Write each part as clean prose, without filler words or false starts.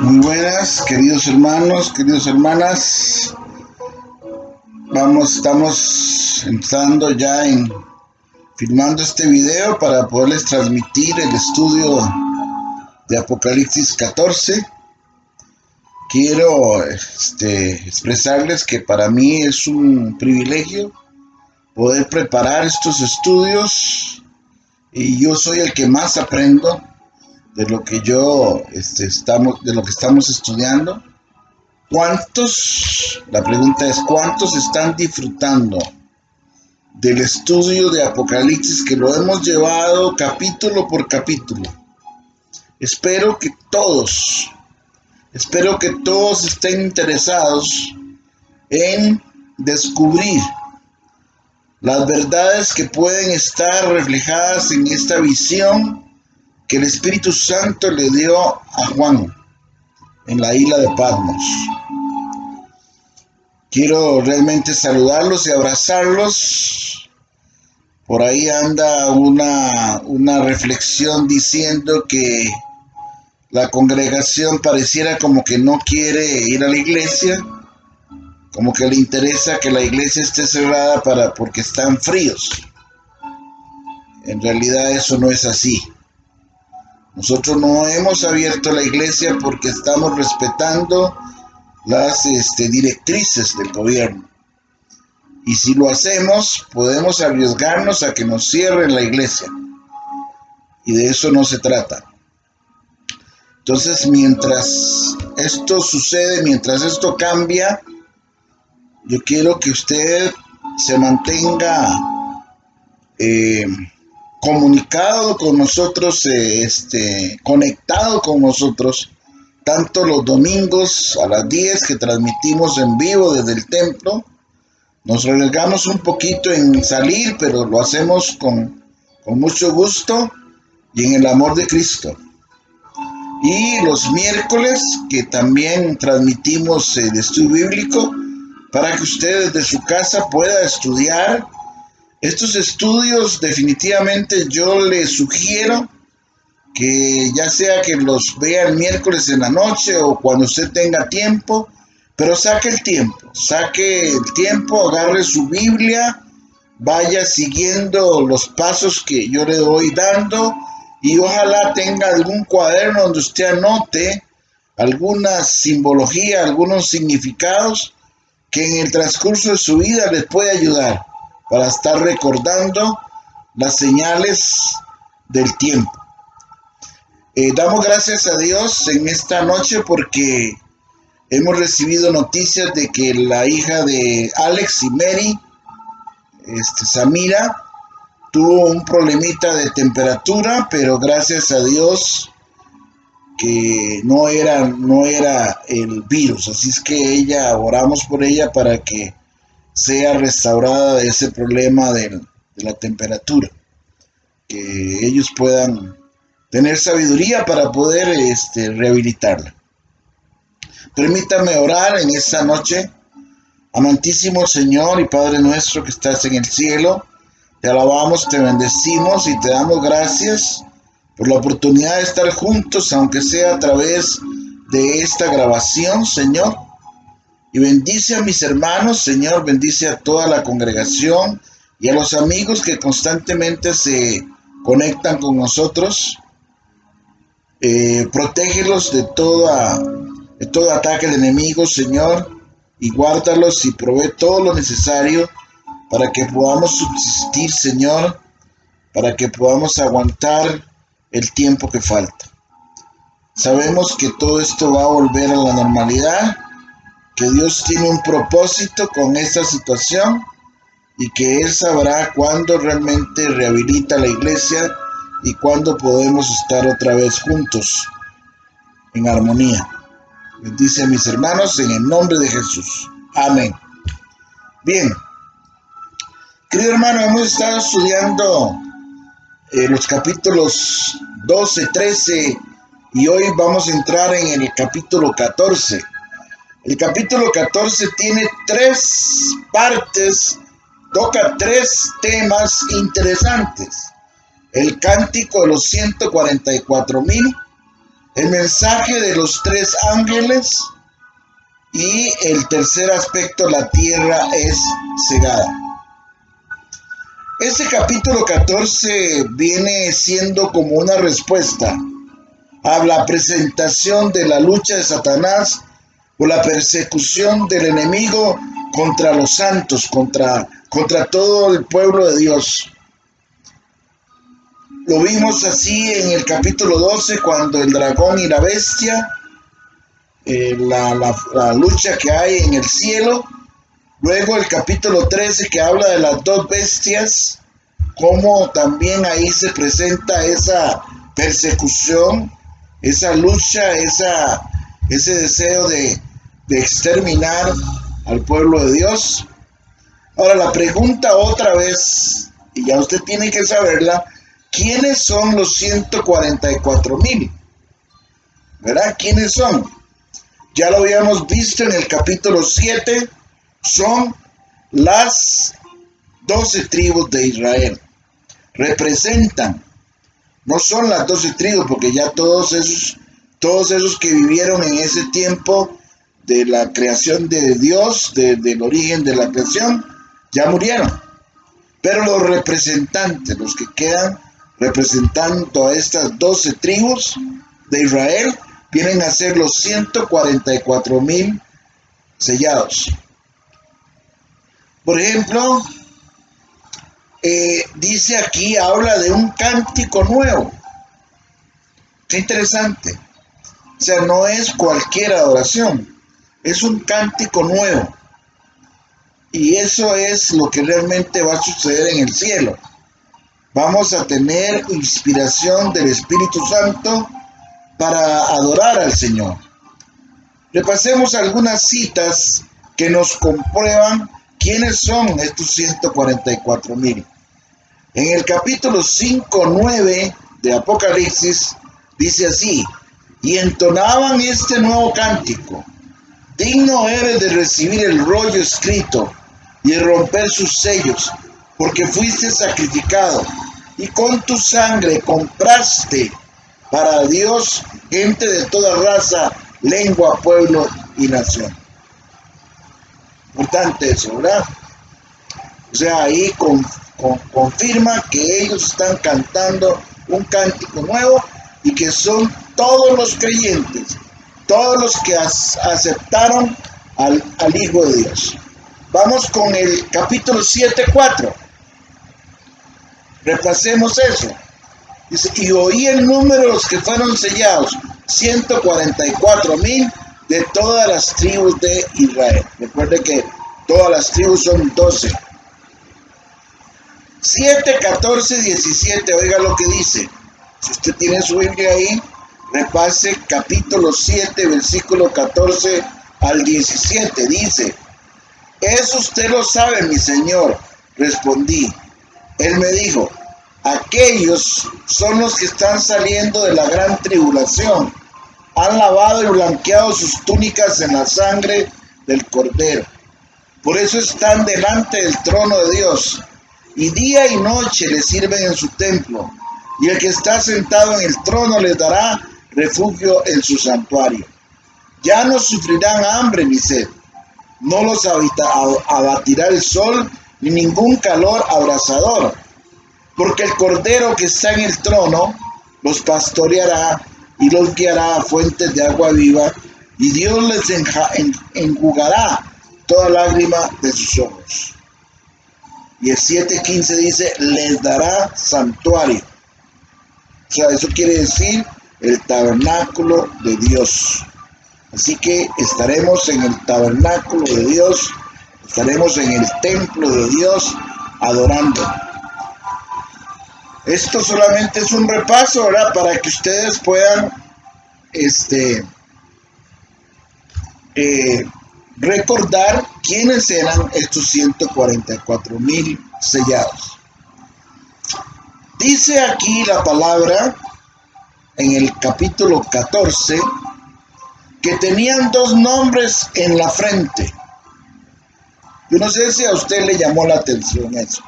Muy buenas, queridos hermanos, queridas hermanas. Estamos entrando ya filmando este video para poderles transmitir el estudio de Apocalipsis 14. Quiero expresarles que para mí es un privilegio poder preparar estos estudios, y yo soy el que más aprendo de lo que estamos estudiando. La pregunta es, ¿cuántos están disfrutando del estudio de Apocalipsis, que lo hemos llevado capítulo por capítulo? Espero que todos estén interesados en descubrir las verdades que pueden estar reflejadas en esta visión que el Espíritu Santo le dio a Juan en la isla de Patmos. Quiero realmente saludarlos y abrazarlos. Por ahí anda una reflexión diciendo que la congregación pareciera como que no quiere ir a la iglesia, como que le interesa que la iglesia esté cerrada porque están fríos. En realidad eso no es así. Nosotros no hemos abierto la iglesia porque estamos respetando las directrices del gobierno. Y si lo hacemos, podemos arriesgarnos a que nos cierren la iglesia. Y de eso no se trata. Entonces, mientras esto sucede, mientras esto cambia, yo quiero que usted se mantenga comunicado con nosotros, conectado con nosotros, tanto los domingos a las 10 que transmitimos en vivo desde el templo. Nos arriesgamos un poquito en salir, pero lo hacemos con mucho gusto y en el amor de Cristo. Y los miércoles, que también transmitimos el estudio bíblico, para que usted desde su casa pueda estudiar. Estos estudios definitivamente yo les sugiero que ya sea que los vea el miércoles en la noche o cuando usted tenga tiempo, pero saque el tiempo, agarre su Biblia, vaya siguiendo los pasos que yo le doy dando, y ojalá tenga algún cuaderno donde usted anote alguna simbología, algunos significados que en el transcurso de su vida les puede ayudar para estar recordando las señales del tiempo. Damos gracias a Dios en esta noche porque hemos recibido noticias de que la hija de Alex y Mary, Samira, tuvo un problemita de temperatura, pero gracias a Dios que no era el virus. Así es que oramos por ella para que sea restaurada de ese problema de la temperatura, que ellos puedan tener sabiduría para poder rehabilitarla. Permítame orar en esta noche. Amantísimo Señor y Padre nuestro que estás en el cielo, te alabamos, te bendecimos y te damos gracias por la oportunidad de estar juntos, aunque sea a través de esta grabación, Señor. Y bendice a mis hermanos, Señor, bendice a toda la congregación y a los amigos que constantemente se conectan con nosotros. Protégelos de todo ataque de enemigos, Señor, y guárdalos y provee todo lo necesario para que podamos subsistir, Señor, para que podamos aguantar el tiempo que falta. Sabemos que todo esto va a volver a la normalidad, que Dios tiene un propósito con esta situación y que Él sabrá cuándo realmente rehabilita la iglesia y cuándo podemos estar otra vez juntos en armonía. Bendice a mis hermanos en el nombre de Jesús. Amén. Bien, querido hermano, hemos estado estudiando los capítulos 12, 13 y hoy vamos a entrar en el capítulo 14. El capítulo 14 tiene 3 partes, toca 3 temas interesantes. El cántico de los 144,000, el mensaje de los 3 ángeles y el tercer aspecto, la tierra es cegada. Este capítulo 14 viene siendo como una respuesta a la presentación de la lucha de Satanás o la persecución del enemigo contra los santos, contra todo el pueblo de Dios. Lo vimos así en el capítulo 12, cuando el dragón y la bestia, la lucha que hay en el cielo. Luego el capítulo 13, que habla de las 2 bestias, como también ahí se presenta esa persecución, esa lucha, ese deseo de exterminar al pueblo de Dios. Ahora la pregunta otra vez, y ya usted tiene que saberla, ¿quiénes son los 144,000? ¿Verdad? ¿Quiénes son? Ya lo habíamos visto en el capítulo 7, son las 12 tribus de Israel. Representan, no son las 12 tribus, porque ya todos esos que vivieron en ese tiempo de la creación de Dios, del origen de la creación, ya murieron. Pero los representantes, los que quedan representando a estas 12 tribus de Israel, vienen a ser los 144,000 sellados. Por ejemplo, dice aquí, habla de un cántico nuevo. Qué interesante. O sea, no es cualquier adoración, es un cántico nuevo. Y eso es lo que realmente va a suceder en el cielo. Vamos a tener inspiración del Espíritu Santo para adorar al Señor. Repasemos algunas citas que nos comprueban quiénes son estos 144,000. En el capítulo 5:9 de Apocalipsis dice así: y entonaban este nuevo cántico: digno eres de recibir el rollo escrito y de romper sus sellos, porque fuiste sacrificado y con tu sangre compraste para Dios gente de toda raza, lengua, pueblo y nación. Importante eso, ¿verdad? O sea, ahí confirma que ellos están cantando un cántico nuevo y que son todos los creyentes, todos los que aceptaron al Hijo de Dios. Vamos con el capítulo 7:4. Repasemos eso. Dice, y oí el número de los que fueron sellados, 144,000 de todas las tribus de Israel. Recuerde que todas las tribus son 12. 7, 14, 17, oiga lo que dice. Si usted tiene su Biblia ahí, repase capítulo 7, versículo 14 al 17. Dice: eso usted lo sabe, mi señor, respondí. Él me dijo: aquellos son los que están saliendo de la gran tribulación. Han lavado y blanqueado sus túnicas en la sangre del Cordero. Por eso están delante del trono de Dios, y día y noche le sirven en su templo. Y el que está sentado en el trono les dará refugio en su santuario. Ya no sufrirán hambre ni sed. No los abatirá el sol ni ningún calor abrasador, porque el Cordero que está en el trono los pastoreará y los guiará a fuentes de agua viva, y Dios les enjugará toda lágrima de sus ojos. Y el 7:15 dice: les dará santuario. O sea, eso quiere decir el tabernáculo de Dios. Así que estaremos en el tabernáculo de Dios, estaremos en el templo de Dios adorando. Esto solamente es un repaso, ¿verdad? Para que ustedes puedan recordar quiénes eran estos 144,000 sellados. Dice aquí la palabra en el capítulo 14 que tenían 2 nombres en la frente. Yo no sé si a usted le llamó la atención eso.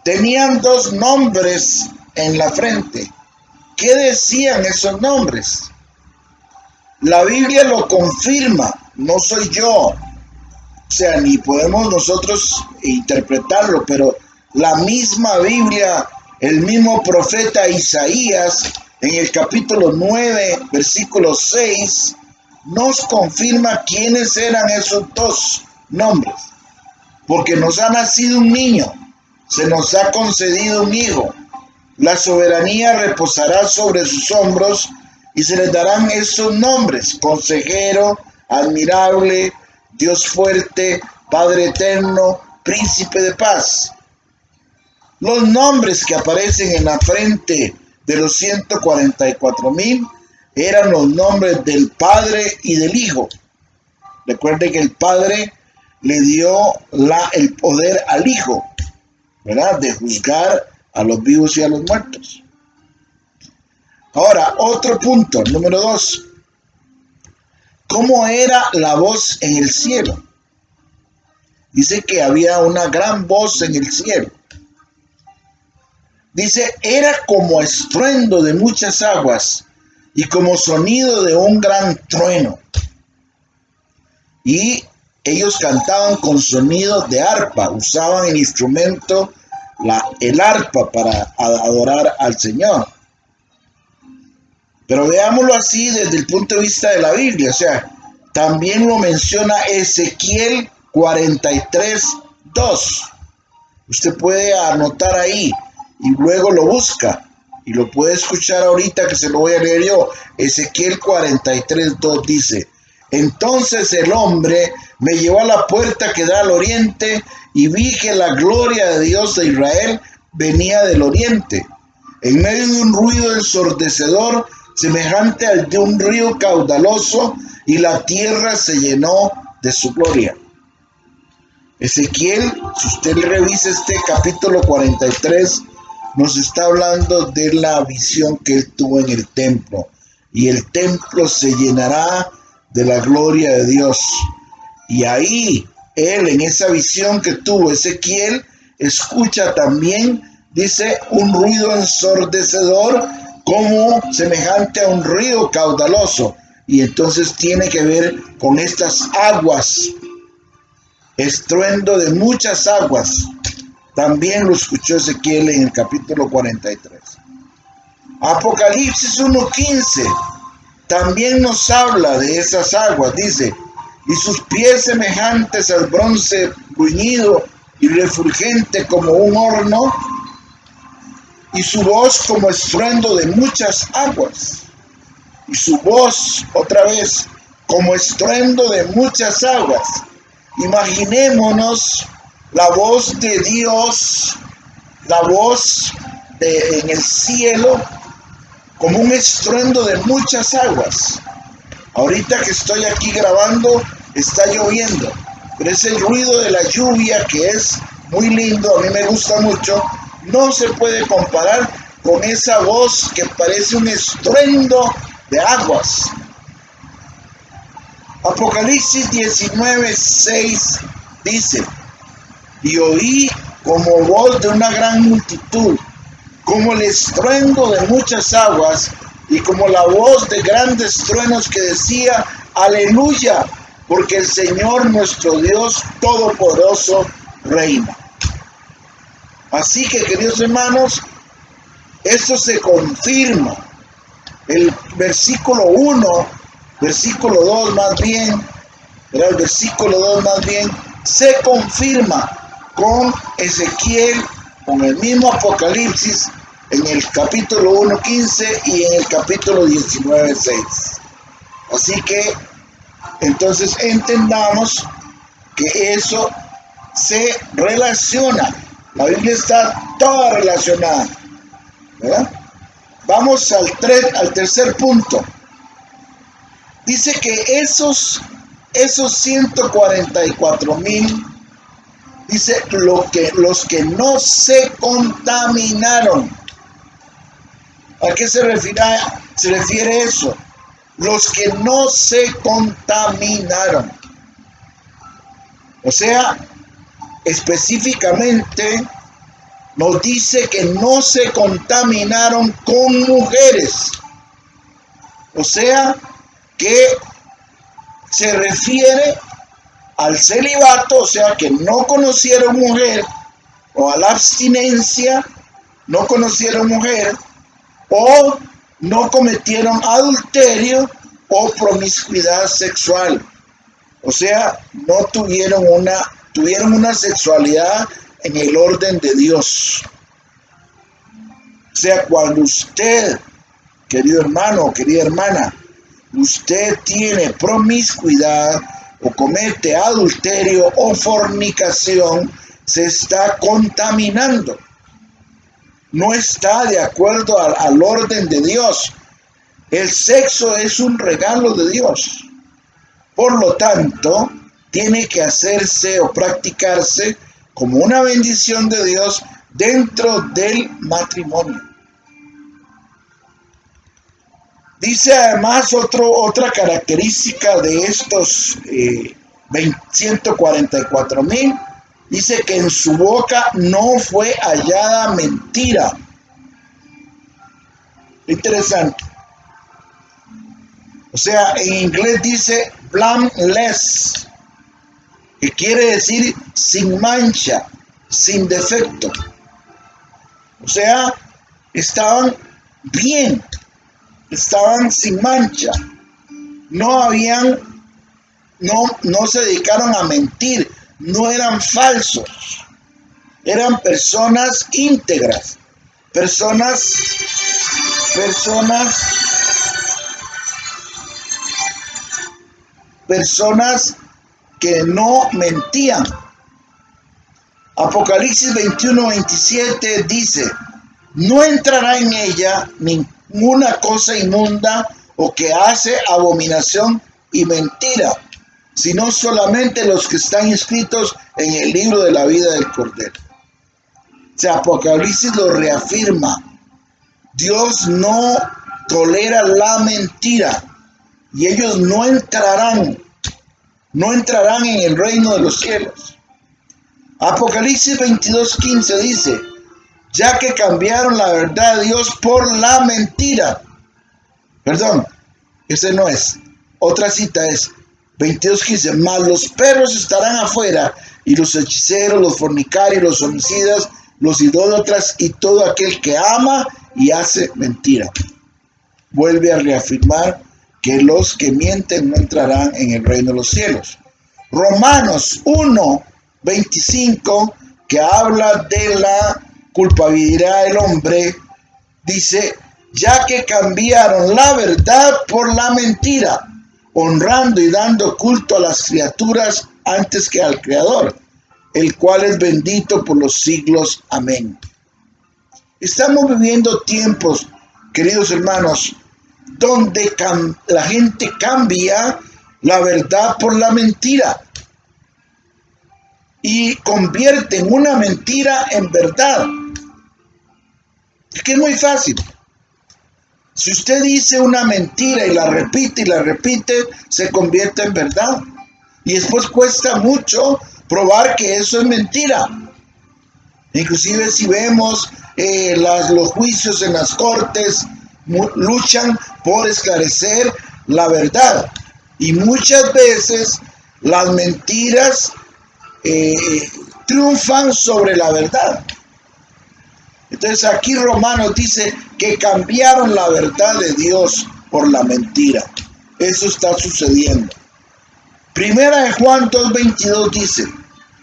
Tenían 2 nombres en la frente. ¿Qué decían esos nombres? La Biblia lo confirma, no soy yo. O sea, ni podemos nosotros interpretarlo, pero la misma Biblia, el mismo profeta Isaías, en el capítulo 9, versículo 6, nos confirma quiénes eran esos dos nombres. Porque nos ha nacido un niño, se nos ha concedido un hijo. La soberanía reposará sobre sus hombros y se les darán esos nombres: Consejero, Admirable, Dios fuerte, Padre eterno, Príncipe de paz. Los nombres que aparecen en la frente de los 144,000 eran los nombres del Padre y del Hijo. Recuerden que el Padre le dio el poder al Hijo, ¿verdad?, de juzgar a los vivos y a los muertos. Ahora, otro punto, número 2. ¿Cómo era la voz en el cielo? Dice que había una gran voz en el cielo. Dice, era como estruendo de muchas aguas y como sonido de un gran trueno. Y ellos cantaban con sonido de arpa, usaban el instrumento, el arpa, para adorar al Señor. Pero veámoslo así desde el punto de vista de la Biblia. O sea, también lo menciona Ezequiel 43:2. Usted puede anotar ahí y luego lo busca y lo puede escuchar ahorita que se lo voy a leer yo. Ezequiel 43:2 dice: entonces el hombre me llevó a la puerta que da al oriente y vi que la gloria de Dios de Israel venía del oriente, en medio de un ruido ensordecedor semejante al de un río caudaloso, y la tierra se llenó de su gloria. Ezequiel, si usted revisa este capítulo 43, nos está hablando de la visión que él tuvo en el templo, y el templo se llenará de la gloria de Dios. Y ahí él, en esa visión que tuvo Ezequiel, escucha también, dice, un ruido ensordecedor como semejante a un río caudaloso. Y entonces tiene que ver con estas aguas, estruendo de muchas aguas. También lo escuchó Ezequiel en el capítulo 43. Apocalipsis 1:15 también nos habla de esas aguas. Dice, y sus pies semejantes al bronce bruñido y refulgente como un horno, y su voz como estruendo de muchas aguas. Y su voz, otra vez, como estruendo de muchas aguas. Imaginémonos la voz de Dios, la voz en el cielo, como un estruendo de muchas aguas. Ahorita que estoy aquí grabando, está lloviendo, pero ese ruido de la lluvia, que es muy lindo, a mí me gusta mucho, no se puede comparar con esa voz que parece un estruendo de aguas. Apocalipsis 19:6 dice, y oí como voz de una gran multitud, como el estruendo de muchas aguas, y como la voz de grandes truenos que decía, aleluya, porque el Señor nuestro Dios Todopoderoso reina. Así que, queridos hermanos, esto se confirma. El versículo 1, versículo 2 más bien, ¿verdad? El versículo 2 más bien, se confirma con Ezequiel, con el mismo Apocalipsis, en el capítulo 1:15 y en el capítulo 19:6. Así que, entonces entendamos que eso se relaciona. La Biblia está toda relacionada, ¿verdad? Vamos al tercer punto. Dice que esos 144,000, dice los que no se contaminaron. ¿A qué se refiere eso? Los que no se contaminaron. O sea, específicamente nos dice que no se contaminaron con mujeres. O sea, que se refiere al celibato, o sea, que no conocieron mujer, o a la abstinencia, no conocieron mujer, o no cometieron adulterio o promiscuidad sexual. O sea, no tuvieron una sexualidad en el orden de Dios. O sea, cuando usted, querido hermano o querida hermana, usted tiene promiscuidad o comete adulterio o fornicación, se está contaminando. No está de acuerdo al orden de Dios. El sexo es un regalo de Dios. Por lo tanto, tiene que hacerse o practicarse como una bendición de Dios dentro del matrimonio. Dice además otra característica de estos 144,000, dice que en su boca no fue hallada mentira. Interesante. O sea, en inglés dice blameless, que quiere decir sin mancha, sin defecto. O sea, estaban bien, estaban sin mancha, no se dedicaron a mentir, no eran falsos, eran personas íntegras, personas que no mentían. Apocalipsis 21:27 dice: no entrará en ella ninguna cosa inmunda o que hace abominación y mentira, sino solamente los que están inscritos en el libro de la vida del Cordero. O sea, Apocalipsis lo reafirma. Dios no tolera la mentira y ellos no entrarán en el reino de los cielos. Apocalipsis 22:15 dice: ya que cambiaron la verdad de Dios por la mentira. Perdón, ese no es. Otra cita es 22:15. Mas los perros estarán afuera, y los hechiceros, los fornicarios, los homicidas, los idólatras y todo aquel que ama y hace mentira. Vuelve a reafirmar que los que mienten no entrarán en el reino de los cielos. Romanos 1:25, que habla de la culpabilidad del hombre, dice: ya que cambiaron la verdad por la mentira, honrando y dando culto a las criaturas antes que al Creador, el cual es bendito por los siglos. Amén. Estamos viviendo tiempos, queridos hermanos, donde la gente cambia la verdad por la mentira y convierten una mentira en verdad. Es que es muy fácil. Si usted dice una mentira y la repite, se convierte en verdad. Y después cuesta mucho probar que eso es mentira. Inclusive si vemos los juicios en las cortes, luchan por esclarecer la verdad. Y muchas veces las mentiras triunfan sobre la verdad. Entonces aquí Romanos dice que cambiaron la verdad de Dios por la mentira. Eso está sucediendo. Primera de Juan 2:22 dice: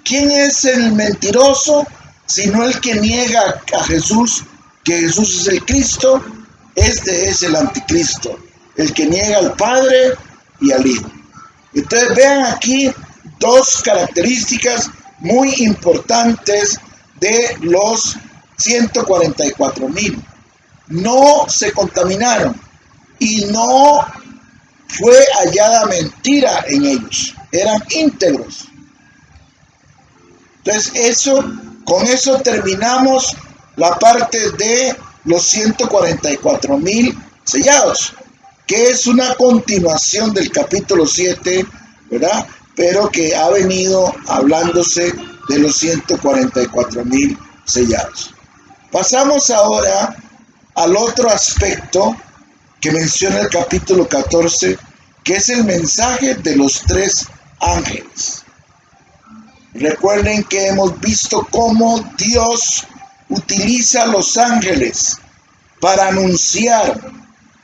¿quién es el mentiroso sino el que niega a Jesús, que Jesús es el Cristo? Este es el anticristo, el que niega al Padre y al Hijo. Entonces vean aquí dos características muy importantes de los 144,000. No se contaminaron y no fue hallada mentira en ellos. Eran íntegros. Entonces con eso terminamos la parte de los 144,000 sellados, que es una continuación del capítulo 7, ¿verdad? Pero que ha venido hablándose de los 144,000 sellados. Pasamos ahora al otro aspecto que menciona el capítulo 14, que es el mensaje de los tres ángeles. Recuerden que hemos visto cómo Dios utiliza a los ángeles para anunciar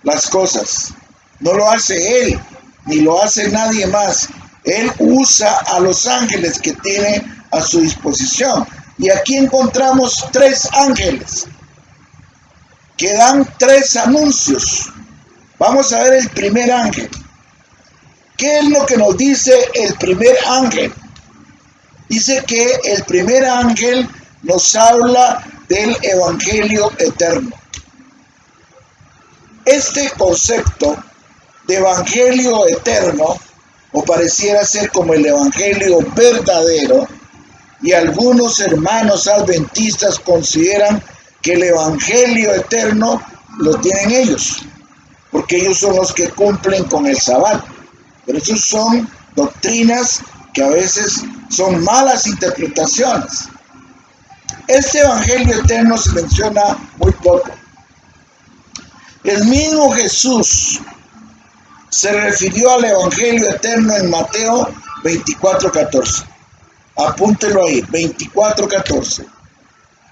las cosas. No lo hace Él, ni lo hace nadie más. Él usa a los ángeles que tiene a su disposición. Y aquí encontramos tres ángeles que dan tres anuncios. Vamos a ver el primer ángel. ¿Qué es lo que nos dice el primer ángel? Dice que el primer ángel nos habla del evangelio eterno. Este concepto de evangelio eterno, o pareciera ser como el evangelio verdadero, y algunos hermanos adventistas consideran que el evangelio eterno lo tienen ellos, porque ellos son los que cumplen con el sabbat. Pero esos son doctrinas que a veces son malas interpretaciones. Este evangelio eterno se menciona muy poco. El mismo Jesús se refirió al evangelio eterno en Mateo 24:14. Apúntelo ahí, 24:14.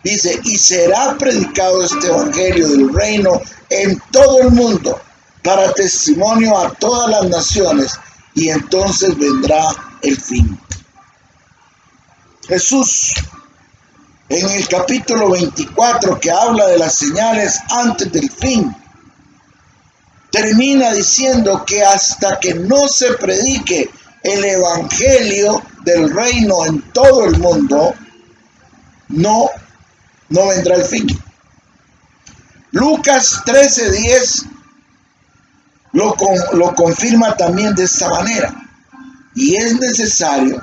Dice, y será predicado este evangelio del reino en todo el mundo para testimonio a todas las naciones, y entonces vendrá el fin. Jesús, en el capítulo 24, que habla de las señales antes del fin, termina diciendo que hasta que no se predique el evangelio del reino en todo el mundo, no vendrá el fin. Lucas 13:10 lo confirma también de esta manera. Y es necesario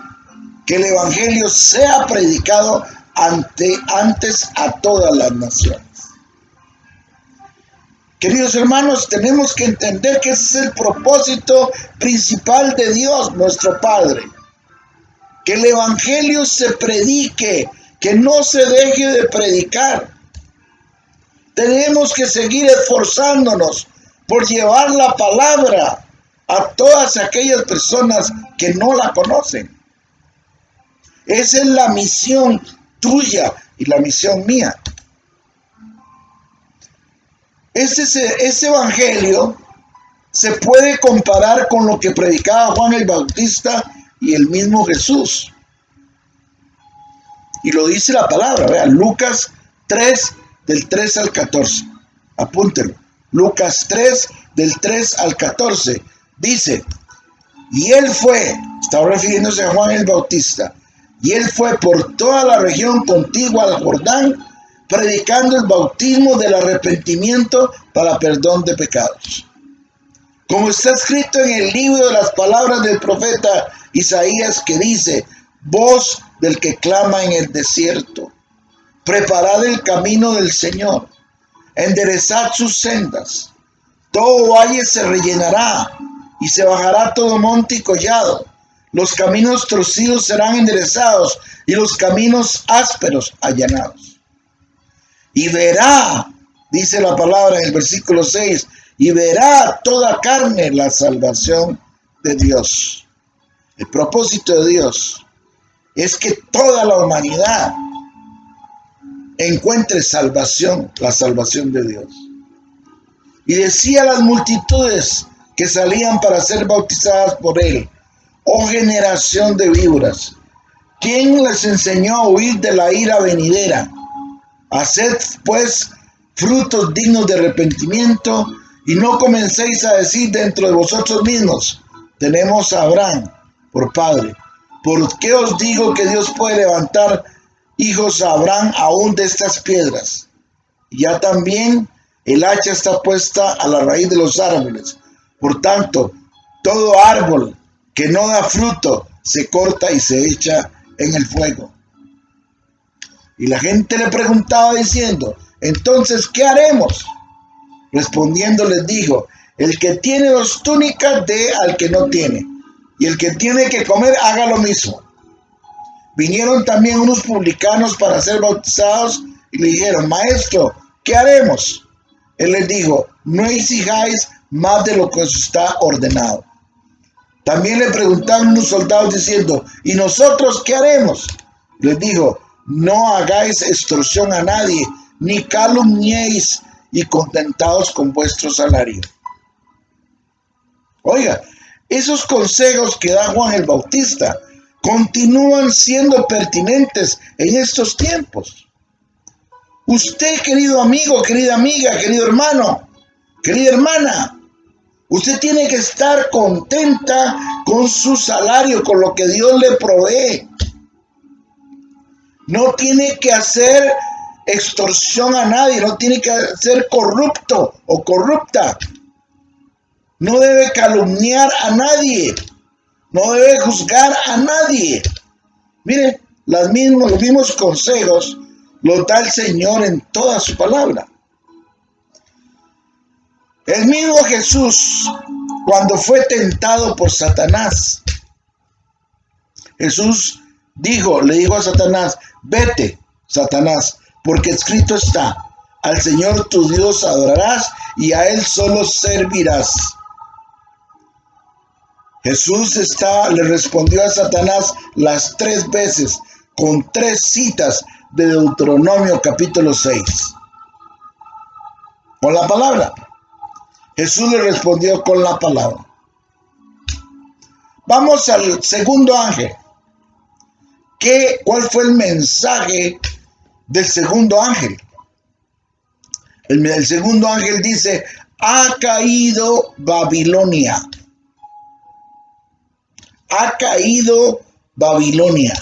que el evangelio sea predicado antes a todas las naciones. Queridos hermanos, tenemos que entender que ese es el propósito principal de Dios, nuestro Padre. Que el evangelio se predique, que no se deje de predicar. Tenemos que seguir esforzándonos por llevar la palabra a todas aquellas personas que no la conocen. Esa es la misión tuya y la misión mía. Ese evangelio se puede comparar con lo que predicaba Juan el Bautista y el mismo Jesús. Y lo dice la palabra, vean, Lucas 3, del 3 al 14. Apúntelo. Lucas 3, del 3 al 14. Dice, y él fue, estaba refiriéndose a Juan el Bautista, y él fue por toda la región contigua al Jordán, predicando el bautismo del arrepentimiento para perdón de pecados. Como está escrito en el libro de las palabras del profeta Isaías, que dice, voz del que clama en el desierto, preparad el camino del Señor, enderezad sus sendas, todo valle se rellenará, y se bajará todo monte y collado, los caminos torcidos serán enderezados, y los caminos ásperos allanados. Y verá, dice la palabra en el versículo 6, y verá toda carne la salvación de Dios. El propósito de Dios es que toda la humanidad encuentre salvación, la salvación de Dios. Y decía a las multitudes que salían para ser bautizadas por él, oh generación de víboras, ¿quién les enseñó a huir de la ira venidera? Haced pues frutos dignos de arrepentimiento, y no comencéis a decir dentro de vosotros mismos, tenemos a Abraham por padre. ¿Por qué os digo que Dios puede levantar hijos a Abraham aún de estas piedras? Y ya también el hacha está puesta a la raíz de los árboles. Por tanto, todo árbol que no da fruto se corta y se echa en el fuego. Y la gente le preguntaba diciendo, entonces, ¿qué haremos? Respondiendo les dijo, el que tiene 2 túnicas dé al que no tiene, y el que tiene que comer haga lo mismo. Vinieron también unos publicanos para ser bautizados y le dijeron, maestro, ¿qué haremos? Él les dijo, no exijáis más de lo que os está ordenado. También le preguntaron unos soldados diciendo, ¿y nosotros qué haremos? Les dijo, no hagáis extorsión a nadie, ni calumniéis, y contentaos con vuestro salario. Oiga, esos consejos que da Juan el Bautista continúan siendo pertinentes en estos tiempos. Usted, querido amigo, querida amiga, querido hermano, querida hermana, usted tiene que estar contenta con su salario, con lo que Dios le provee. No tiene que hacer extorsión a nadie, no tiene que ser corrupto o corrupta. No debe calumniar a nadie, no debe juzgar a nadie. Mire, los mismos consejos los da el Señor en toda su palabra. El mismo Jesús, cuando fue tentado por Satanás, Jesús le dijo a Satanás, vete, Satanás, porque escrito está, al Señor tu Dios adorarás y a Él solo servirás. Jesús le respondió a Satanás las 3 veces con 3 citas de Deuteronomio capítulo 6. Con la palabra. Jesús le respondió con la palabra. Vamos al segundo ángel. ¿Cuál fue el mensaje del segundo ángel? El segundo ángel dice, ha caído Babilonia. Ha caído Babilonia.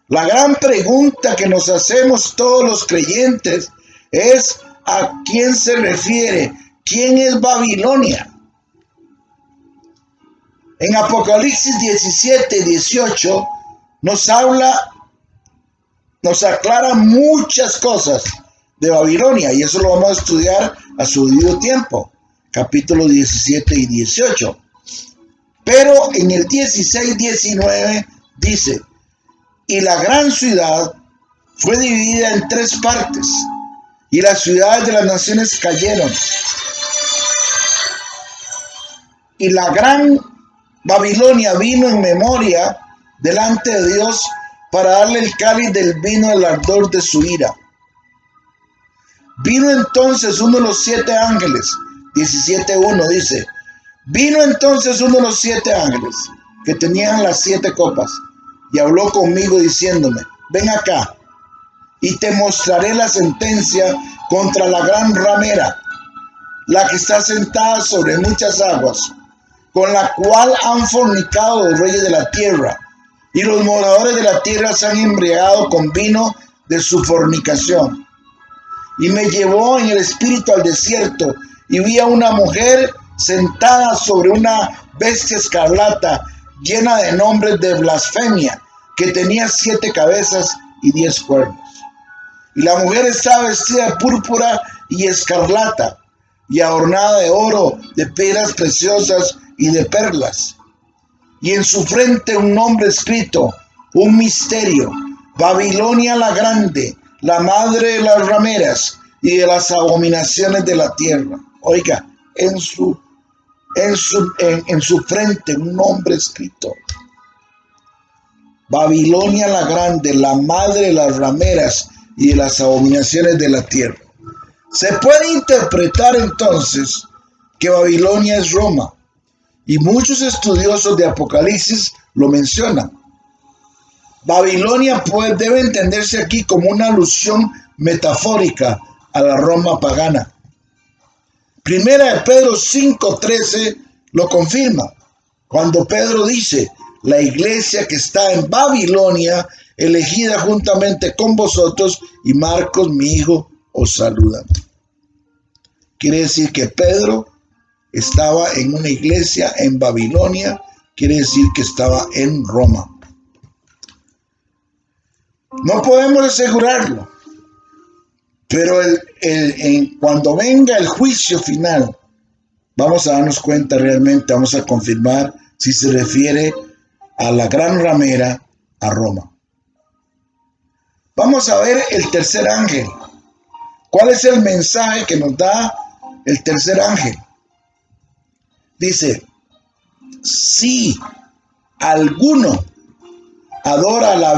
La gran pregunta que nos hacemos todos los creyentes es ¿a quién se refiere? ¿Quién es Babilonia? En Apocalipsis 17 y 18 nos aclara muchas cosas de Babilonia y eso lo vamos a estudiar a su debido tiempo, capítulos 17 y 18. Pero en el 16-19 dice, y la gran ciudad fue dividida en 3 partes, y las ciudades de las naciones cayeron. Y la gran Babilonia vino en memoria delante de Dios para darle el cáliz del vino del ardor de su ira. Vino entonces uno de los 7 ángeles, 17:1 dice, vino entonces uno de los 7 ángeles que tenían las 7 copas y habló conmigo diciéndome, ven acá y te mostraré la sentencia contra la gran ramera, la que está sentada sobre muchas aguas, con la cual han fornicado los reyes de la tierra, y los moradores de la tierra se han embriagado con vino de su fornicación. Y me llevó en el espíritu al desierto, y vi a una mujer sentada sobre una bestia escarlata, llena de nombres de blasfemia, que tenía 7 cabezas y 10 cuernos. Y la mujer estaba vestida de púrpura y escarlata, y adornada de oro, de piedras preciosas y de perlas. Y en su frente un nombre escrito, un misterio, Babilonia la grande, la madre de las rameras y de las abominaciones de la tierra. Oiga, en su frente un nombre escrito. Babilonia la grande, la madre de las rameras y de las abominaciones de la tierra. Se puede interpretar entonces que Babilonia es Roma, y muchos estudiosos de Apocalipsis lo mencionan. Babilonia debe entenderse aquí como una alusión metafórica a la Roma pagana. Primera de Pedro 5:13 lo confirma, cuando Pedro dice, la iglesia que está en Babilonia, elegida juntamente con vosotros, y Marcos, mi hijo, os saludan. Quiere decir que Pedro estaba en una iglesia en Babilonia, quiere decir que estaba en Roma. No podemos asegurarlo, pero cuando venga el juicio final, vamos a darnos cuenta realmente, vamos a confirmar si se refiere a la gran ramera, a Roma. Vamos a ver el tercer ángel. ¿Cuál es el mensaje que nos da el tercer ángel? Dice, si alguno adora a la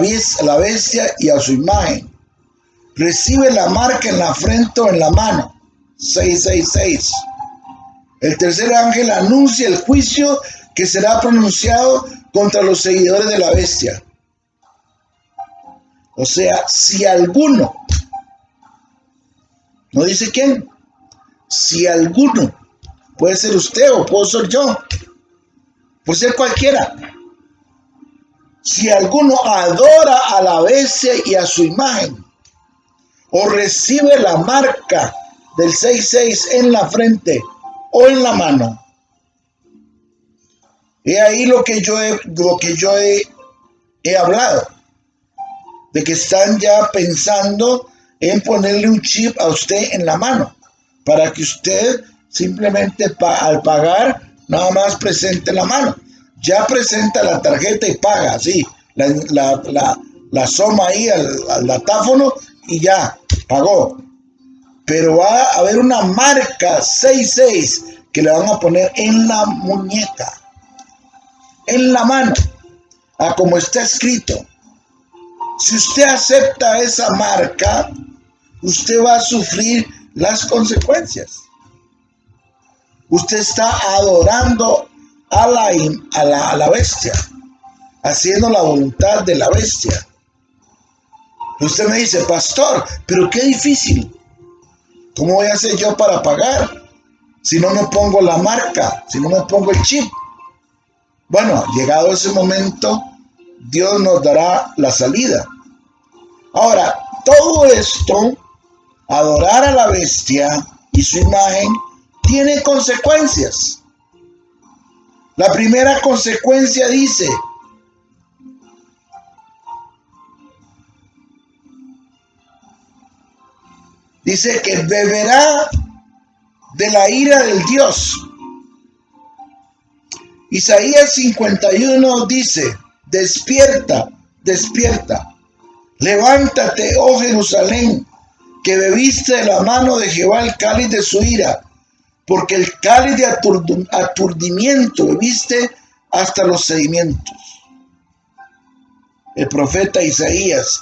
bestia y a su imagen, recibe la marca en la frente o en la mano. 666. El tercer ángel anuncia el juicio que será pronunciado contra los seguidores de la bestia. O sea, si alguno, no dice quién, si alguno, puede ser usted o puedo ser yo, puede ser cualquiera. Si alguno adora a la bestia y a su imagen, o recibe la marca del 66 en la frente o en la mano. He ahí lo que yo he hablado, de que están ya pensando en ponerle un chip a usted en la mano, para que usted simplemente al pagar nada más presente la mano. Ya presenta la tarjeta y paga, así, la soma ahí al datáfono y ya, pagó. Pero va a haber una marca 66 que le van a poner en la muñeca, en la mano, a como está escrito. Si usted acepta esa marca, usted va a sufrir las consecuencias. Usted está adorando a la bestia, haciendo la voluntad de la bestia. Usted me dice, pastor, pero qué difícil. ¿Cómo voy a hacer yo para pagar si no me pongo la marca, si no me pongo el chip? Bueno, llegado ese momento, Dios nos dará la salida. Ahora, todo esto, adorar a la bestia y su imagen, tiene consecuencias. La primera consecuencia dice, que beberá de la ira del Dios. Isaías 51 dice, despierta, despierta, levántate, oh Jerusalén, que bebiste de la mano de Jehová el cáliz de su ira, porque el cáliz de aturdimiento bebiste hasta los sedimentos. El profeta Isaías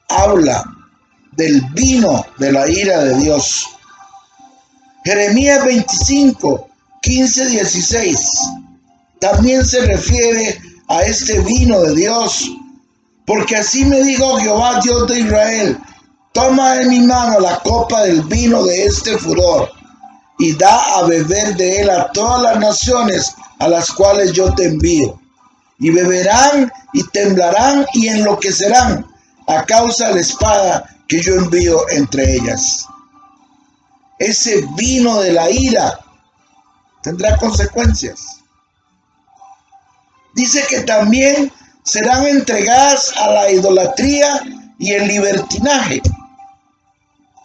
habla del vino de la ira de Dios. Jeremías 25, 15, 16 también se refiere a este vino de Dios, porque así me dijo Jehová, Dios de Israel, toma de mi mano la copa del vino de este furor y da a beber de él a todas las naciones a las cuales yo te envío, y beberán y temblarán y enloquecerán a causa de la espada que yo envío entre ellas. Ese vino de la ira tendrá consecuencias. Dice que también serán entregadas a la idolatría y el libertinaje.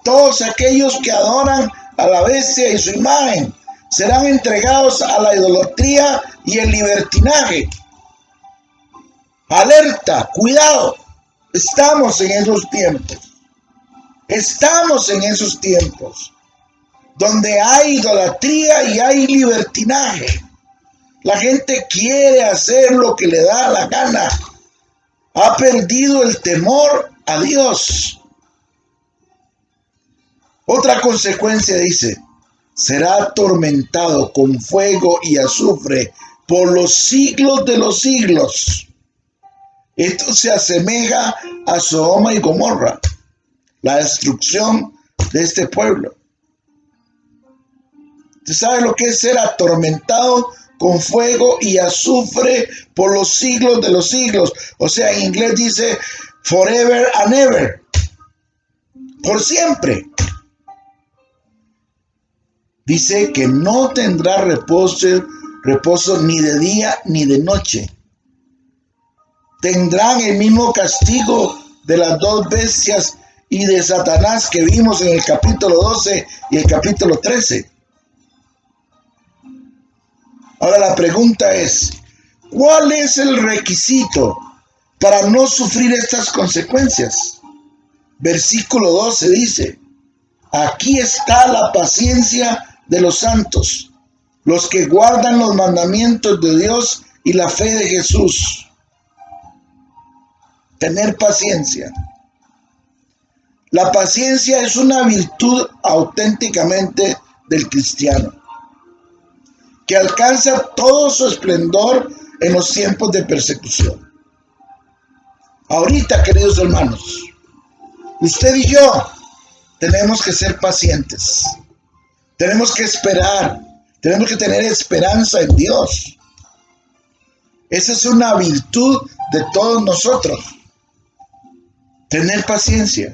Todos aquellos que adoran a la bestia y su imagen serán entregados a la idolatría y el libertinaje. Alerta, cuidado, estamos en esos tiempos. Estamos en esos tiempos donde hay idolatría y hay libertinaje. La gente quiere hacer lo que le da la gana. Ha perdido el temor a Dios. Otra consecuencia dice, será atormentado con fuego y azufre por los siglos de los siglos. Esto se asemeja a Sodoma y Gomorra, la destrucción de este pueblo. ¿Usted sabe lo que es ser atormentado con fuego y azufre por los siglos de los siglos? O sea, en inglés dice forever and ever, por siempre. Dice que no tendrá reposo ni de día ni de noche. Tendrán el mismo castigo de las dos bestias y de Satanás que vimos en el capítulo 12 y el capítulo 13. Ahora la pregunta es, ¿cuál es el requisito para no sufrir estas consecuencias? Versículo 12 dice, aquí está la paciencia de los santos, los que guardan los mandamientos de Dios y la fe de Jesús. Tener paciencia. La paciencia es una virtud auténticamente del cristiano, que alcanza todo su esplendor en los tiempos de persecución. Ahorita, queridos hermanos, usted y yo tenemos que ser pacientes. Tenemos que esperar. Tenemos que tener esperanza en Dios. Esa es una virtud de todos nosotros. Tener paciencia.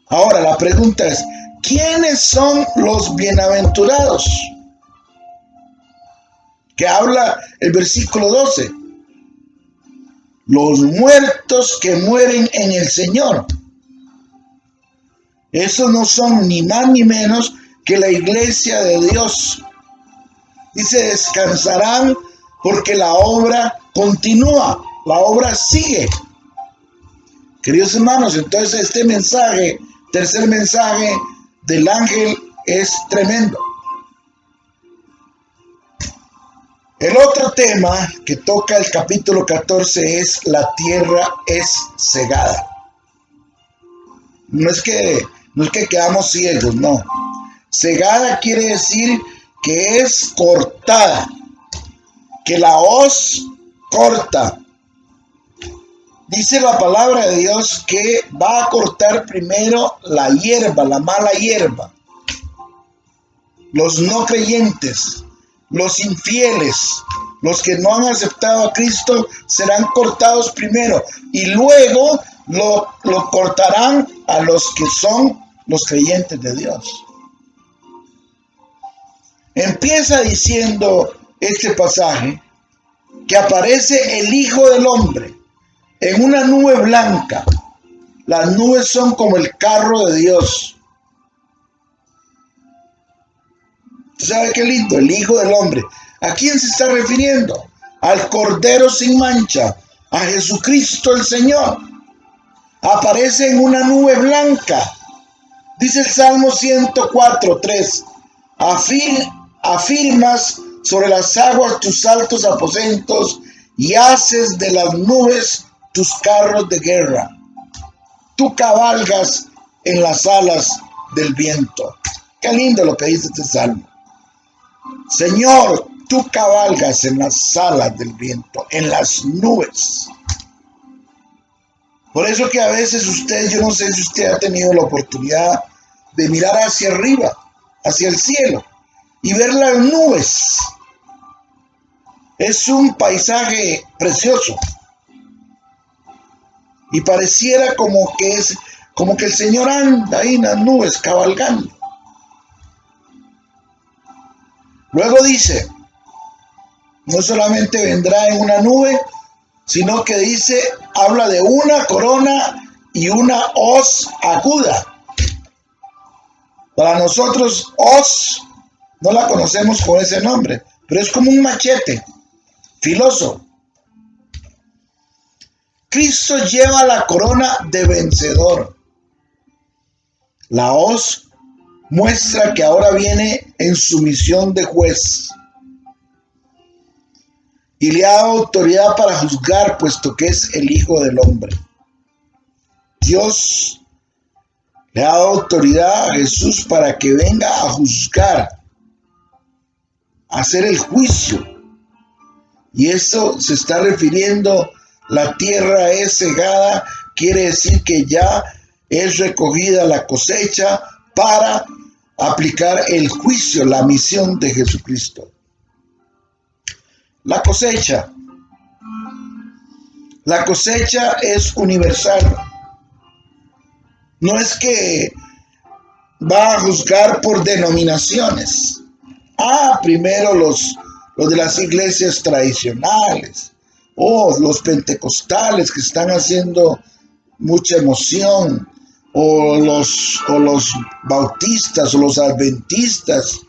Ahora, la pregunta es, ¿quiénes son los bienaventurados? Que habla el versículo 12. Los muertos que mueren en el Señor. Esos no son ni más ni menos que la iglesia de Dios. Dice, descansarán porque la obra continúa, la obra sigue. Queridos hermanos, entonces este mensaje, tercer mensaje del ángel, es tremendo. El otro tema que toca el capítulo 14 es la tierra es cegada. No es que quedamos ciegos, no. Cegada quiere decir que es cortada, que la hoz corta. Dice la palabra de Dios que va a cortar primero la hierba, la mala hierba. Los no creyentes, los infieles, los que no han aceptado a Cristo serán cortados primero y luego lo cortarán a los que son los creyentes de Dios. Empieza diciendo este pasaje que aparece el Hijo del Hombre en una nube blanca. Las nubes son como el carro de Dios. ¿Sabe qué lindo? El Hijo del Hombre. ¿A quién se está refiriendo? Al Cordero sin mancha, a Jesucristo el Señor. Aparece en una nube blanca. Dice el Salmo 104:3. Afirmas sobre las aguas tus altos aposentos y haces de las nubes tus carros de guerra. Tú cabalgas en las alas del viento. Qué lindo lo que dice este salmo. Señor, tú cabalgas en las alas del viento, en las nubes. Por eso que a veces yo no sé si usted ha tenido la oportunidad de mirar hacia arriba, hacia el cielo, y ver las nubes. Es un paisaje precioso. Y pareciera como que el Señor anda ahí en las nubes cabalgando. Luego dice, no solamente vendrá en una nube, sino que habla de una corona y una hoz aguda. Para nosotros, hoz, no la conocemos con ese nombre, pero es como un machete filoso. Cristo lleva la corona de vencedor. La hoz muestra que ahora viene en su misión de juez y le ha dado autoridad para juzgar, puesto que es el Hijo del Hombre. Dios le ha dado autoridad a Jesús para que venga a juzgar, a hacer el juicio. Y eso se está refiriendo, la tierra es cegada, quiere decir que ya es recogida la cosecha para aplicar el juicio, la misión de Jesucristo. La cosecha es universal. No es que va a juzgar por denominaciones. Primero los de las iglesias tradicionales, o los pentecostales que están haciendo mucha emoción, o los bautistas o los adventistas.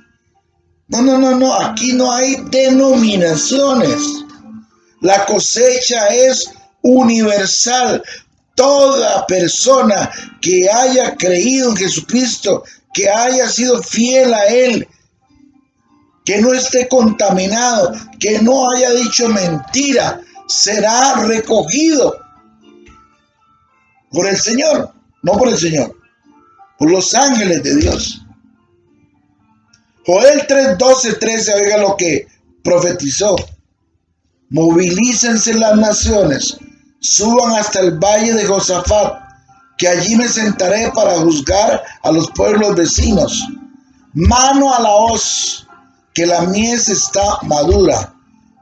No, aquí no hay denominaciones. La cosecha es universal. Toda persona que haya creído en Jesucristo, que haya sido fiel a Él, que no esté contaminado, que no haya dicho mentira, será recogido por el Señor, no por el Señor, por los ángeles de Dios. Joel 3:12-13, oiga lo que profetizó. Movilícense las naciones, suban hasta el valle de Josafat, que allí me sentaré para juzgar a los pueblos vecinos. Mano a la hoz, que la mies está madura.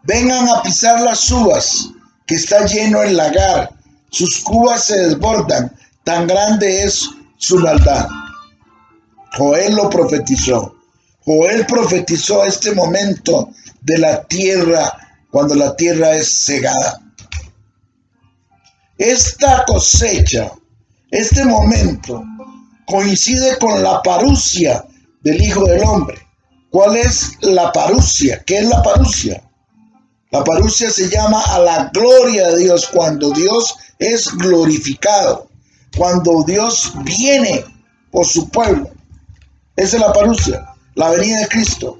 Vengan a pisar las uvas, que está lleno el lagar. Sus cubas se desbordan, tan grande es su maldad. Joel lo profetizó. Joel profetizó este momento de la tierra, cuando la tierra es cegada. Esta cosecha, este momento, coincide con la parusia del Hijo del Hombre. ¿Cuál es la parusia? ¿Qué es la parusia? La parusia se llama a la gloria de Dios, cuando Dios es glorificado, cuando Dios viene por su pueblo. Esa es la parusia, la venida de Cristo.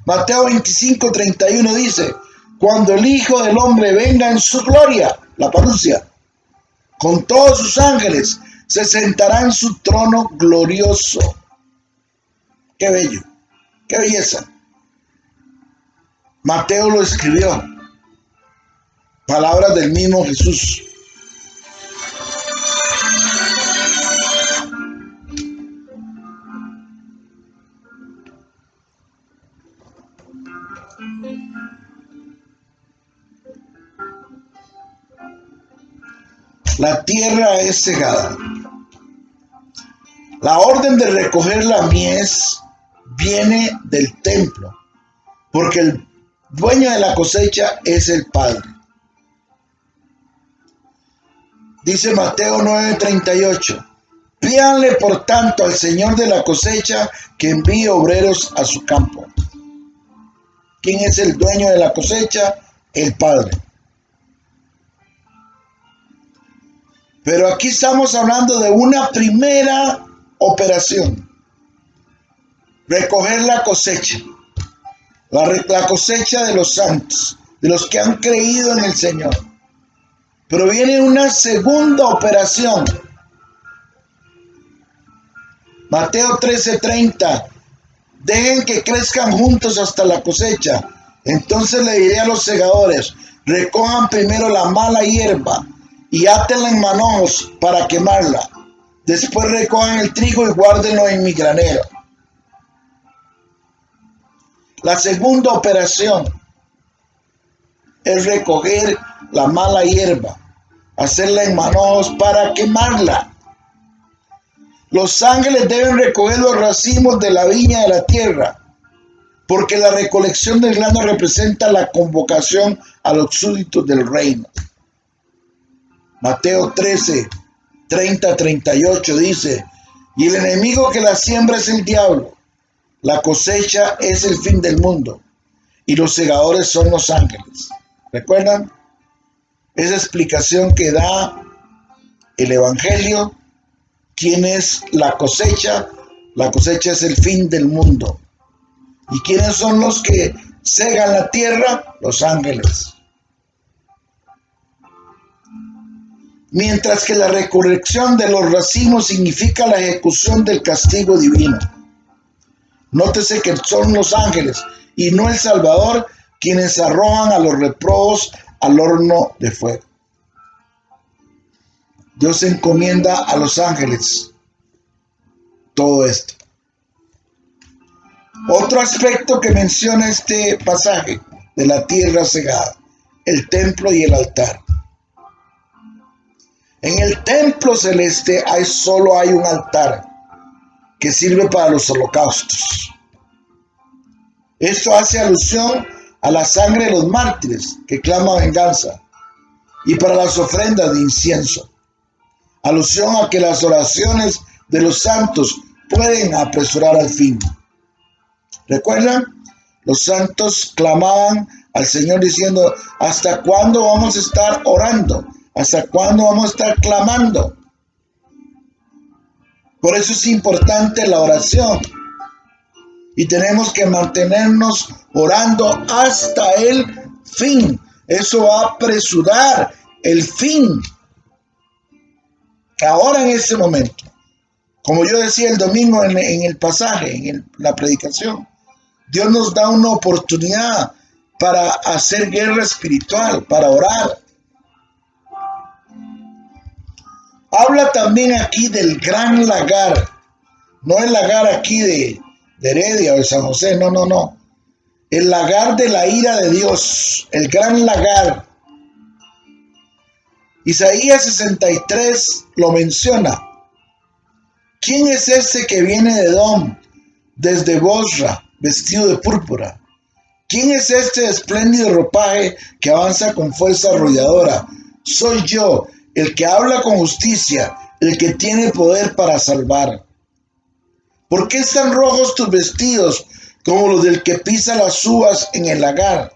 Mateo 25:31 dice, cuando el Hijo del Hombre venga en su gloria, la parusia, con todos sus ángeles, se sentará en su trono glorioso. Qué bello, qué belleza. Mateo lo escribió. Palabras del mismo Jesús. La tierra es cegada. La orden de recoger la mies viene del templo, porque el dueño de la cosecha es el Padre. Dice Mateo 9:38, pídanle por tanto al Señor de la cosecha que envíe obreros a su campo. ¿Quién es el dueño de la cosecha? El Padre. Pero aquí estamos hablando de una primera operación. Recoger la cosecha. La cosecha de los santos, de los que han creído en el Señor. Pero viene una segunda operación. Mateo 13:30. Dejen que crezcan juntos hasta la cosecha. Entonces le diré a los segadores, recojan primero la mala hierba y átenla en manojos para quemarla. Después recojan el trigo y guárdenlo en mi granero. La segunda operación es recoger la mala hierba, hacerla en manojos para quemarla. Los ángeles deben recoger los racimos de la viña de la tierra, porque la recolección del grano representa la convocación a los súbditos del reino. Mateo 13:30-38 dice, y el enemigo que la siembra es el diablo. La cosecha es el fin del mundo y los segadores son los ángeles. ¿Recuerdan? Esa explicación que da el Evangelio. ¿Quién es la cosecha? La cosecha es el fin del mundo. ¿Y quiénes son los que segan la tierra? Los ángeles. Mientras que la recolección de los racimos significa la ejecución del castigo divino. Nótese que son los ángeles y no el Salvador quienes arrojan a los reprobos al horno de fuego. Dios encomienda a los ángeles todo esto. Otro aspecto que menciona este pasaje de la tierra cegada, el templo y el altar. En el templo celeste solo hay un altar que sirve para los holocaustos. Esto hace alusión a la sangre de los mártires que clama venganza y para las ofrendas de incienso. Alusión a que las oraciones de los santos pueden apresurar al fin. ¿Recuerdan? Los santos clamaban al Señor diciendo, ¿hasta cuándo vamos a estar orando? ¿Hasta cuándo vamos a estar clamando? Por eso es importante la oración. Y tenemos que mantenernos orando hasta el fin. Eso va a apresurar el fin. Ahora en este momento, como yo decía el domingo en el pasaje, en la predicación, Dios nos da una oportunidad para hacer guerra espiritual, para orar. Habla también aquí del gran lagar. No el lagar aquí de Heredia o de San José, no. El lagar de la ira de Dios, el gran lagar. Isaías 63 lo menciona. ¿Quién es este que viene de Edom, desde Bosra, vestido de púrpura? ¿Quién es este espléndido ropaje que avanza con fuerza arrolladora? Soy yo, el que habla con justicia, el que tiene poder para salvar. ¿Por qué están rojos tus vestidos como los del que pisa las uvas en el lagar?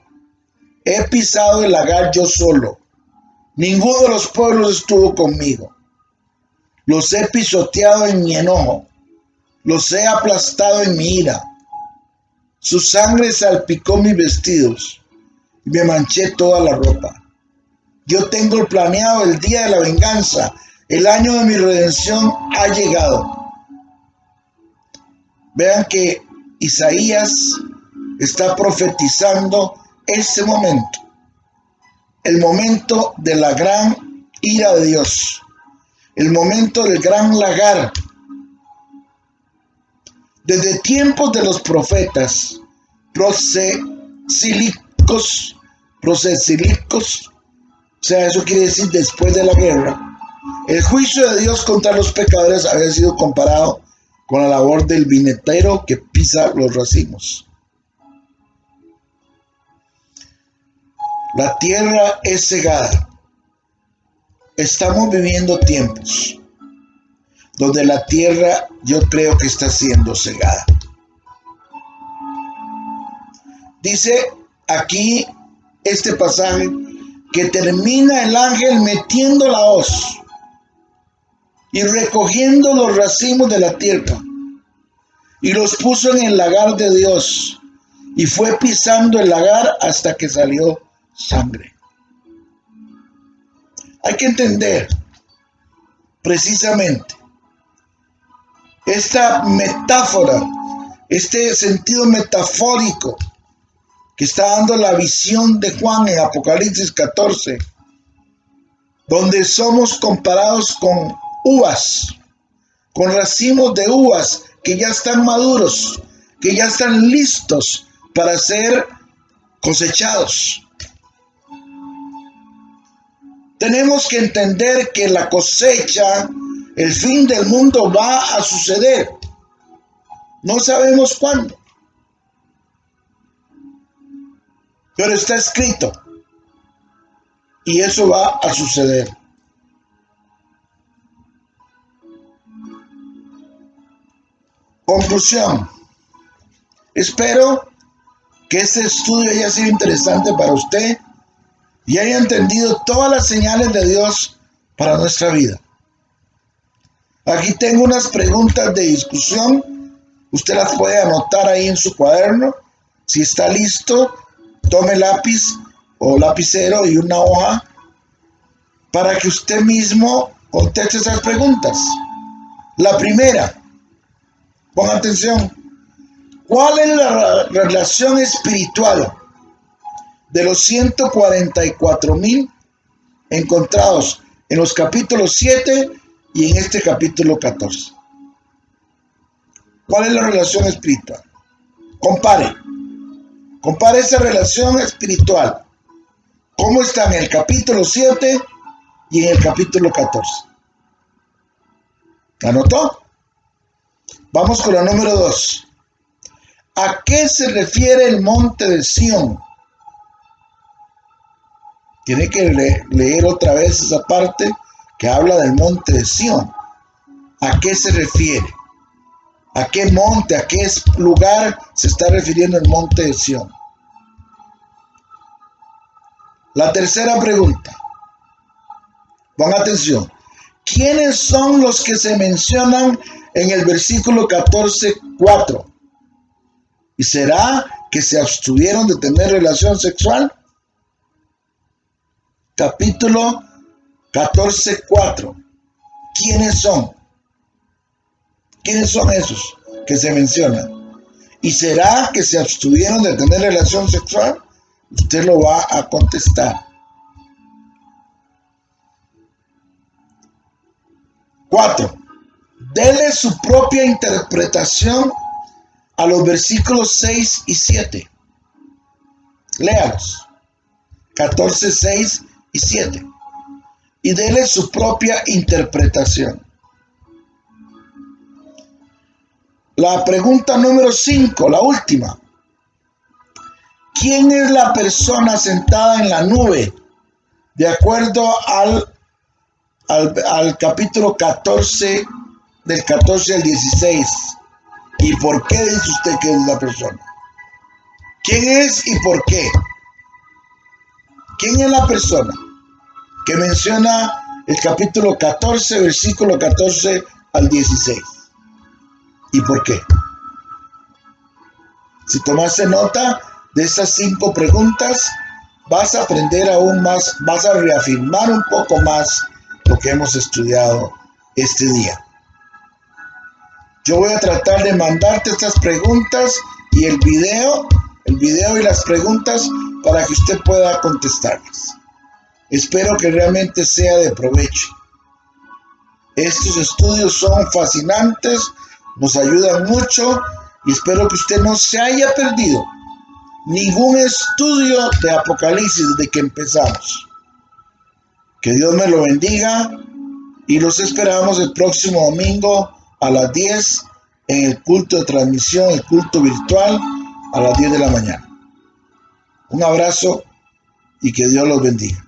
He pisado el lagar yo solo. Ninguno de los pueblos estuvo conmigo. Los he pisoteado en mi enojo. Los he aplastado en mi ira. Su sangre salpicó mis vestidos y me manché toda la ropa. Yo tengo planeado el día de la venganza. El año de mi redención ha llegado. Vean que Isaías está profetizando ese momento. El momento de la gran ira de Dios. El momento del gran lagar. Desde tiempos de los profetas prosecílicos, o sea, eso quiere decir después de la guerra, el juicio de Dios contra los pecadores había sido comparado con la labor del vinetero que pisa los racimos. La tierra es cegada. Estamos viviendo tiempos donde la tierra yo creo que está siendo cegada. Dice aquí este pasaje que termina el ángel metiendo la hoz y recogiendo los racimos de la tierra y los puso en el lagar de Dios y fue pisando el lagar hasta que salió sangre. Hay que entender precisamente esta metáfora, este sentido metafórico que está dando la visión de Juan en Apocalipsis 14, donde somos comparados con uvas, con racimos de uvas que ya están maduros, que ya están listos para ser cosechados. Tenemos que entender que la cosecha, el fin del mundo va a suceder. No sabemos cuándo, pero está escrito y eso va a suceder. Conclusión. Espero que este estudio haya sido interesante para usted y haya entendido todas las señales de Dios para nuestra vida. Aquí tengo unas preguntas de discusión. Usted las puede anotar ahí en su cuaderno. Si está listo, tome lápiz o lapicero y una hoja para que usted mismo conteste esas preguntas. La primera, ponga atención. ¿Cuál es la relación espiritual de los 144,000 encontrados en los capítulos 7 y en este capítulo 14? ¿Cuál es la relación espiritual? Compare esa relación espiritual. ¿Cómo está en el capítulo 7 y en el capítulo 14? ¿Anotó? Vamos con la número 2. ¿A qué se refiere el monte de Sión? Tiene que leer otra vez esa parte que habla del monte de Sión. ¿A qué se refiere? ¿A qué monte, a qué lugar se está refiriendo el monte de Sión? La tercera pregunta. Pongan atención. ¿Quiénes son los que se mencionan en el versículo 14:4? ¿Y será que se abstuvieron de tener relación sexual? Capítulo 14:4. ¿Quiénes son? ¿Quiénes son esos que se mencionan? ¿Y será que se abstuvieron de tener relación sexual? Usted lo va a contestar. 4. Dele su propia interpretación a los versículos 6 y 7. Léalos. 14, 6 y 7. Y dele su propia interpretación. La pregunta número 5, la última. ¿Quién es la persona sentada en la nube? De acuerdo al capítulo 14, del 14 al 16. ¿Y por qué dice usted que es la persona? ¿Quién es y por qué? ¿Quién es la persona que menciona el capítulo 14, versículo 14 al 16? ¿Y por qué? Si tomaste nota de esas 5 preguntas, vas a aprender aún más, vas a reafirmar un poco más lo que hemos estudiado este día. Yo voy a tratar de mandarte estas preguntas y el video y las preguntas para que usted pueda contestarlas. Espero que realmente sea de provecho. Estos estudios son fascinantes, nos ayudan mucho y espero que usted no se haya perdido ningún estudio de Apocalipsis desde que empezamos. Que Dios me lo bendiga y los esperamos el próximo domingo a las 10 en el culto de transmisión, el culto virtual a las 10 de la mañana. Un abrazo y que Dios los bendiga.